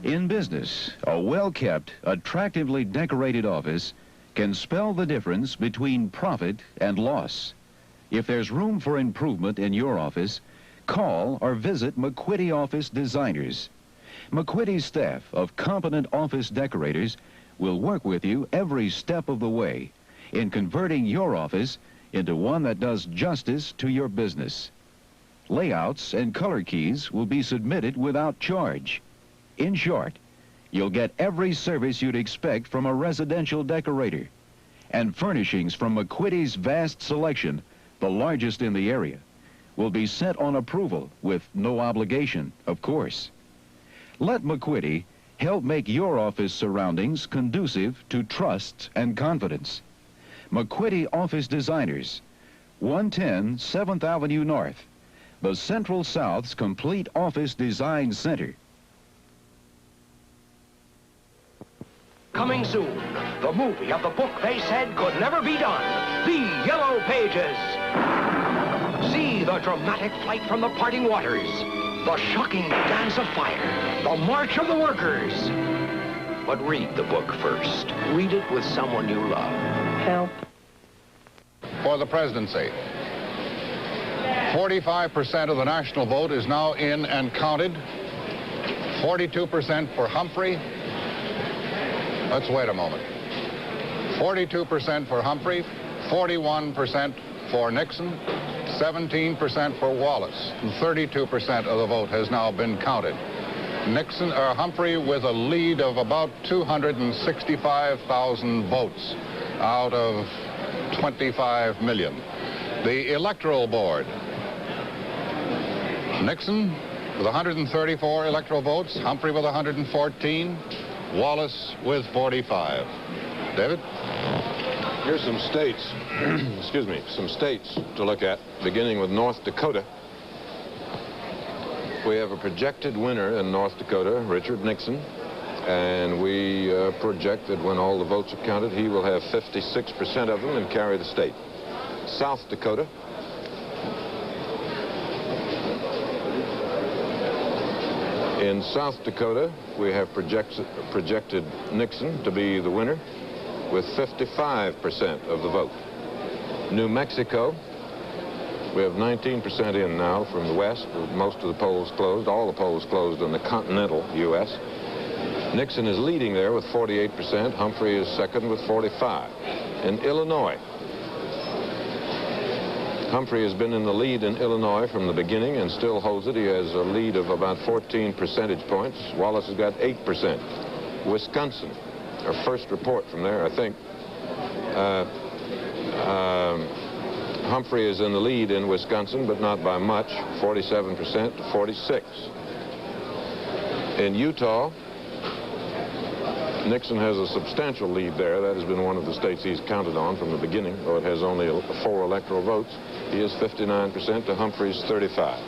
In business, a well-kept, attractively decorated office can spell the difference between profit and loss. If there's room for improvement in your office, call or visit McQuitty Office Designers. McQuitty's staff of competent office decorators will work with you every step of the way in converting your office into one that does justice to your business. Layouts and color keys will be submitted without charge. In short, you'll get every service you'd expect from a residential decorator, and furnishings from McQuitty's vast selection, the largest in the area, will be sent on approval with no obligation, of course. Let McQuitty help make your office surroundings conducive to trust and confidence. McQuitty Office Designers, 110 7th Avenue North, the Central South's complete office design center. Coming soon, the movie of the book they said could never be done, The Yellow Pages. See the dramatic flight from the parting waters, the shocking dance of fire, the march of the workers. But read the book first. Read it with someone you love. Help. For the presidency, 45% of the national vote is now in and counted. 42% for Humphrey. Let's wait a moment. 42% for Humphrey, 41% for Nixon, 17% for Wallace, and 32% of the vote has now been counted. Humphrey with a lead of about 265,000 votes out of 25 million. The Electoral Board. Nixon with 134 electoral votes, Humphrey with 114, Wallace with 45. David? Here's some states, excuse me, some states to look at, beginning with North Dakota. We have a projected winner in North Dakota, Richard Nixon, and we project that when all the votes are counted, he will have 56% of them and carry the state. South Dakota. In South Dakota, we have projected Nixon to be the winner with 55% of the vote. New Mexico, we have 19% in now from the west, with most of the polls closed, all the polls closed in the continental U.S. Nixon is leading there with 48%. Humphrey is second with 45%. In Illinois, Humphrey has been in the lead in Illinois from the beginning and still holds it. He has a lead of about 14 percentage points. Wallace has got 8%. Wisconsin, our first report from there, I think. Humphrey is in the lead in Wisconsin, but not by much, 47% to 46%. In Utah, Nixon has a substantial lead there. That has been one of the states he's counted on from the beginning, though it has only 4 electoral votes. He is 59% to Humphrey's 35%.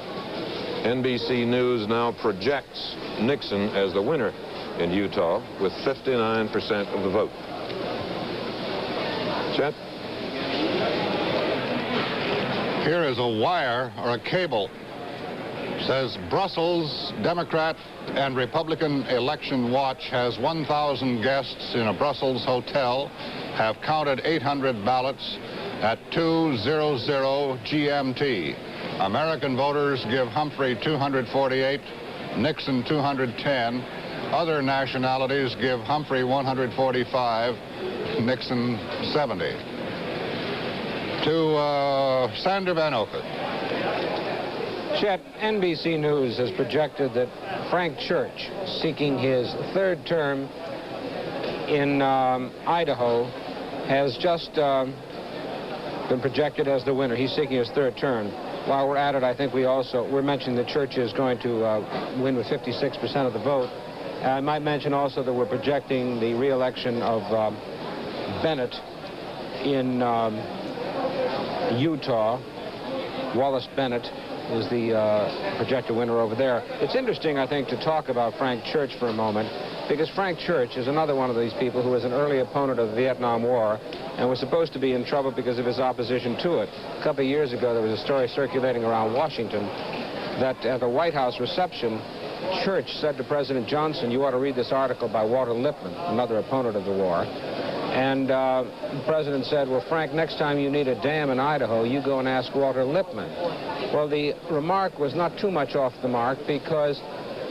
NBC News now projects Nixon as the winner in Utah with 59% of the vote. Chet? Here is a wire or a cable. It says Brussels Democrat and Republican Election Watch has 1,000 guests in a Brussels hotel, have counted 800 ballots at 2:00 GMT. American voters give Humphrey 248, Nixon 210. Other nationalities give Humphrey 145, Nixon 70. To Sander Van Oken. Chet, NBC News has projected that Frank Church, seeking his 3rd term in Idaho, has just been projected as the winner. He's seeking his 3rd term. While we're at it, I think we're mentioning that Church is going to win with 56% of the vote. I might mention also that we're projecting the re-election of Bennett in Utah. Wallace Bennett is the projected winner over there. It's interesting, I think, to talk about Frank Church for a moment, because Frank Church is another one of these people who was an early opponent of the Vietnam War and was supposed to be in trouble because of his opposition to it. A couple of years ago, there was a story circulating around Washington that at the White House reception, Church said to President Johnson, "You ought to read this article by Walter Lippmann, another opponent of the war." And the president said, "Well, Frank, next time you need a dam in Idaho, you go and ask Walter Lippmann." Well, the remark was not too much off the mark, because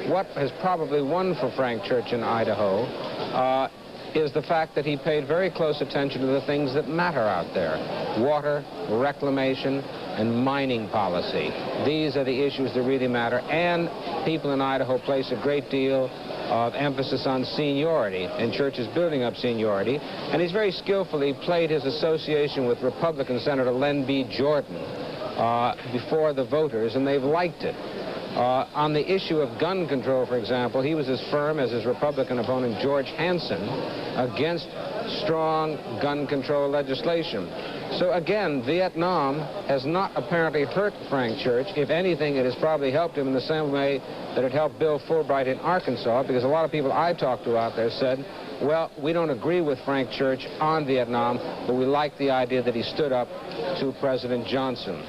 what has probably won for Frank Church in Idaho is the fact that he paid very close attention to the things that matter out there: water, reclamation, and mining policy. These are the issues that really matter, and people in Idaho place a great deal of emphasis on seniority, and Church is building up seniority, and he's very skillfully played his association with Republican Senator Len B. Jordan before the voters, and they've liked it. On the issue of gun control, for example, he was as firm as his Republican opponent George Hansen against strong gun control legislation. So again, Vietnam has not apparently hurt Frank Church. If anything, it has probably helped him in the same way that it helped Bill Fulbright in Arkansas, because a lot of people I talked to out there said, well, we don't agree with Frank Church on Vietnam, but we like the idea that he stood up to President Johnson.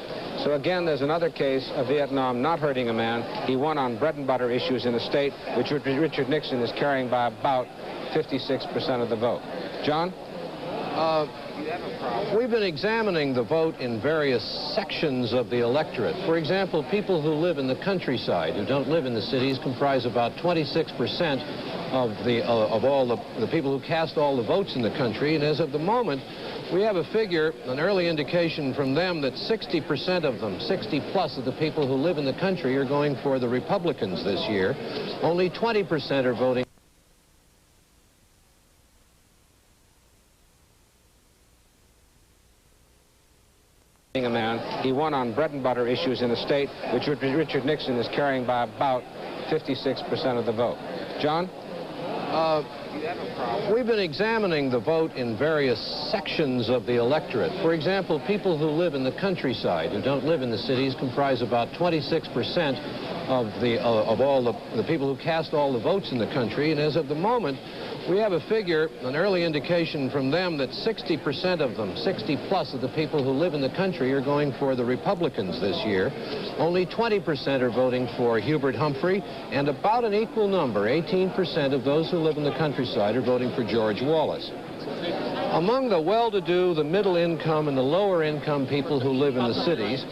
So again, there's another case of Vietnam not hurting a man. He won on bread and butter issues in a state which Richard Nixon is carrying by about 56% of the vote. John? We've been examining the vote in various sections of the electorate. For example, people who live in the countryside, who don't live in the cities, comprise about 26% of all the people who cast all the votes in the country. And as of the moment, we have a figure, an early indication from them, that 60% of them, 60 plus of the people who live in the country, are going for the Republicans this year. Only 20% are voting a man. He won on bread and butter issues in a state which Richard Nixon is carrying by about 56% of the vote. John? We've been examining the vote in various sections of the electorate. For example, people who live in the countryside, who don't live in the cities, comprise about 26% of all the people who cast all the votes in the country. And as of the moment, we have a figure, an early indication from them, that 60% of them, 60 plus of the people who live in the country, are going for the Republicans this year. Only 20% are voting for Hubert Humphrey, and about an equal number, 18% of those who live in the countryside, are voting for George Wallace. Among the well-to-do, the middle-income, and the lower-income people who live in the cities,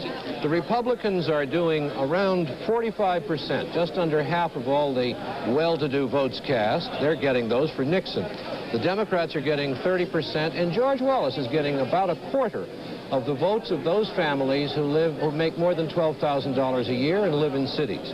the Republicans are doing around 45%, just under half of all the well-to-do votes cast. They're getting those for Nixon. The Democrats are getting 30%, and George Wallace is getting about a quarter of the votes of those families who make more than $12,000 a year and live in cities.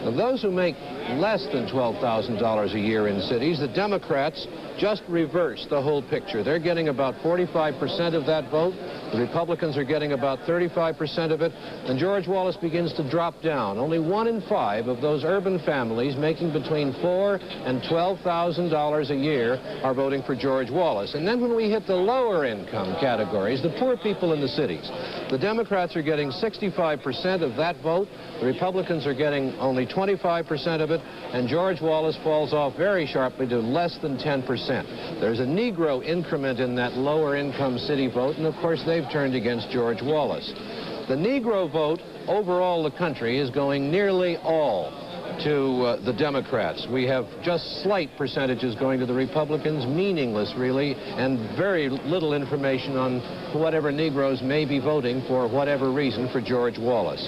Of those who make less than $12,000 a year in cities, the Democrats just reverse the whole picture. They're getting about 45% of that vote. The Republicans are getting about 35% of it. And George Wallace begins to drop down. Only 1 in 5 of those urban families making between $4,000 and $12,000 a year are voting for George Wallace. And then when we hit the lower income categories, the poor people in the cities, the Democrats are getting 65% of that vote. The Republicans are getting only 25% of it. And George Wallace falls off very sharply to less than 10%. There's a Negro increment in that lower income city vote, and of course they've turned against George Wallace. The Negro vote overall the country is going nearly all to the Democrats. We have just slight percentages going to the Republicans, meaningless really, and very little information on whatever Negroes may be voting for whatever reason for George Wallace.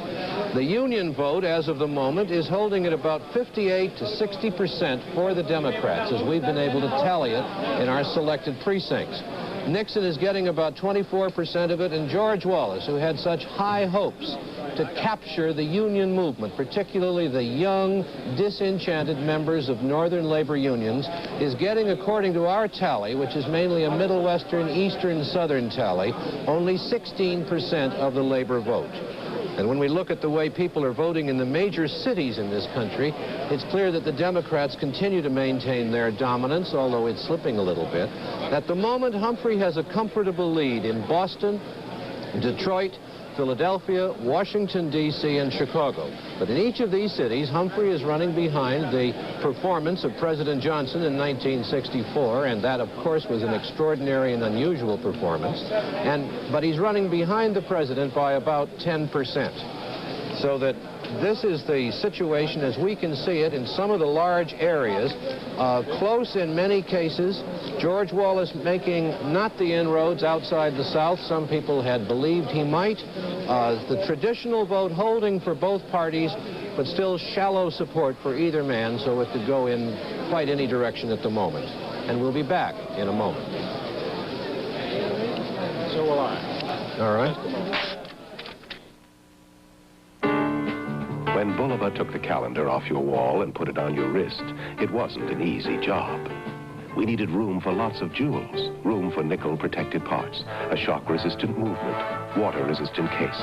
The Union vote, as of the moment, is holding at about 58 to 60% for the Democrats, as we've been able to tally it in our selected precincts. Nixon is getting about 24% of it, and George Wallace, who had such high hopes to capture the union movement, particularly the young, disenchanted members of northern labor unions, is getting, according to our tally, which is mainly a Middle Western, Eastern, Southern tally, only 16% of the labor vote. And when we look at the way people are voting in the major cities in this country, it's clear that the Democrats continue to maintain their dominance, although it's slipping a little bit. At the moment, Humphrey has a comfortable lead in Boston, Detroit, Philadelphia, Washington, D.C., and Chicago. But in each of these cities, Humphrey is running behind the performance of President Johnson in 1964, and that, of course, was an extraordinary and unusual performance. But he's running behind the president by about 10%. So that this is the situation as we can see it in some of the large areas, close in many cases. George Wallace making not the inroads outside the South some people had believed he might. The traditional vote holding for both parties, but still shallow support for either man, so it could go in quite any direction at the moment. And we'll be back in a moment. So will I. All right. When Bulova took the calendar off your wall and put it on your wrist, it wasn't an easy job. We needed room for lots of jewels, room for nickel-protected parts, a shock-resistant movement, water-resistant case,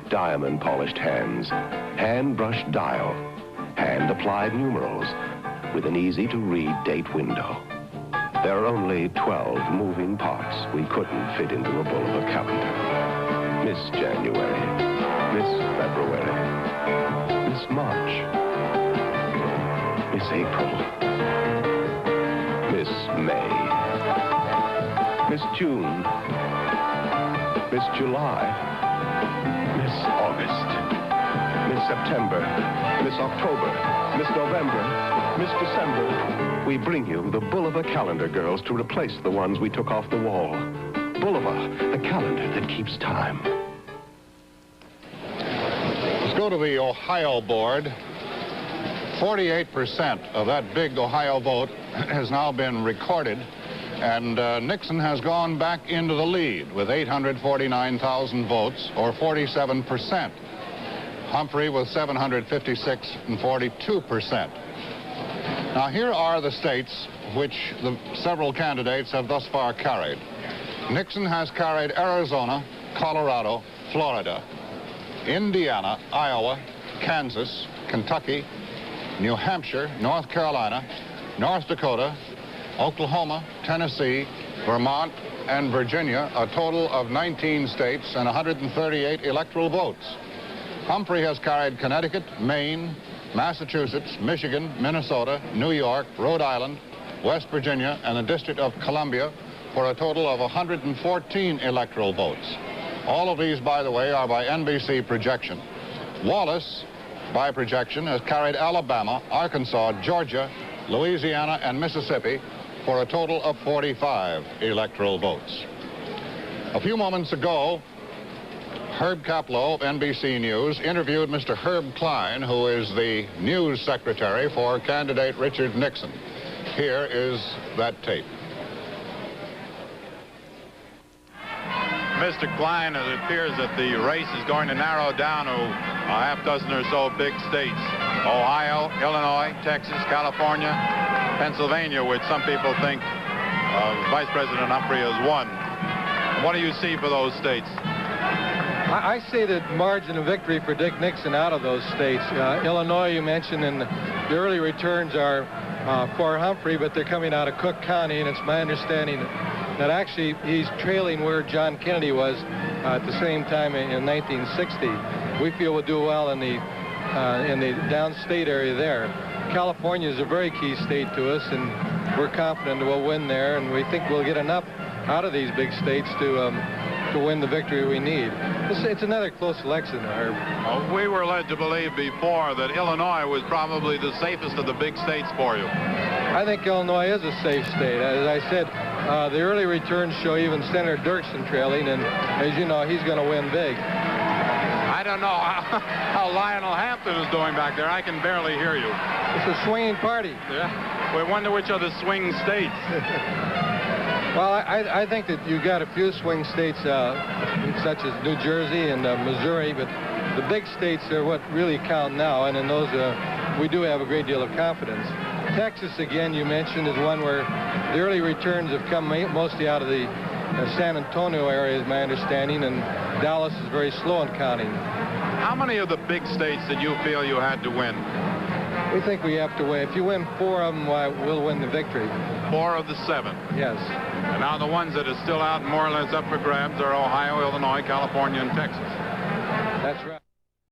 diamond-polished hands, hand-brushed dial, hand-applied numerals, with an easy-to-read date window. There are only 12 moving parts we couldn't fit into a Bulova calendar. Miss January, Miss February, Miss March, Miss April, Miss May, Miss June, Miss July, Miss August, Miss September, Miss October, Miss November, Miss December. We bring you the Bulova calendar, girls, to replace the ones we took off the wall. Bulova, the calendar that keeps time. Let's go to the Ohio board. 48% of that big Ohio vote has now been recorded, and Nixon has gone back into the lead with 849,000 votes, or 47%. Humphrey with 756 and 42%. Now, here are the states which the several candidates have thus far carried. Nixon has carried Arizona, Colorado, Florida, Indiana, Iowa, Kansas, Kentucky, New Hampshire, North Carolina, North Dakota, Oklahoma, Tennessee, Vermont, and Virginia, a total of 19 states and 138 electoral votes. Humphrey has carried Connecticut, Maine, Massachusetts, Michigan, Minnesota, New York, Rhode Island, West Virginia, and the District of Columbia for a total of 114 electoral votes. All of these, by the way, are by NBC projection. Wallace, by projection, has carried Alabama, Arkansas, Georgia, Louisiana, and Mississippi for a total of 45 electoral votes. A few moments ago, Herb Kaplow of NBC News interviewed Mr. Herb Klein, who is the news secretary for candidate Richard Nixon. Here is that tape. Mr. Klein, it appears that the race is going to narrow down to a half dozen or so big states. Ohio, Illinois, Texas, California, Pennsylvania, which some people think Vice President Humphrey has won. What do you see for those states? I see the margin of victory for Dick Nixon out of those states. Illinois, you mentioned, and the early returns are for Humphrey, but they're coming out of Cook County, and it's my understanding that actually he's trailing where John Kennedy was at the same time in 1960. We feel we'll do well in the downstate area there. California is a very key state to us, and we're confident we'll win there, and we think we'll get enough out of these big states to win the victory we need. It's another close election, Herb. Well, we were led to believe before that Illinois was probably the safest of the big states for you. I think Illinois is a safe state. As I said, the early returns show even Senator Dirksen trailing, and as you know, he's going to win big. I don't know how Lionel Hampton is doing back there. I can barely hear you. It's a swinging party. Yeah. We wonder which are the swing states. Well, I think that you've got a few swing states, such as New Jersey and Missouri, but the big states are what really count now, and in those we do have a great deal of confidence. Texas, again, you mentioned, is one where the early returns have come mostly out of the San Antonio area, is my understanding, and Dallas is very slow in counting. How many of the big states did you feel you had to win? We think we have to win. If you win 4 of them, we'll win the victory. 4 of the 7? Yes. And now the ones that are still out more or less up for grabs are Ohio, Illinois, California, and Texas. That's right.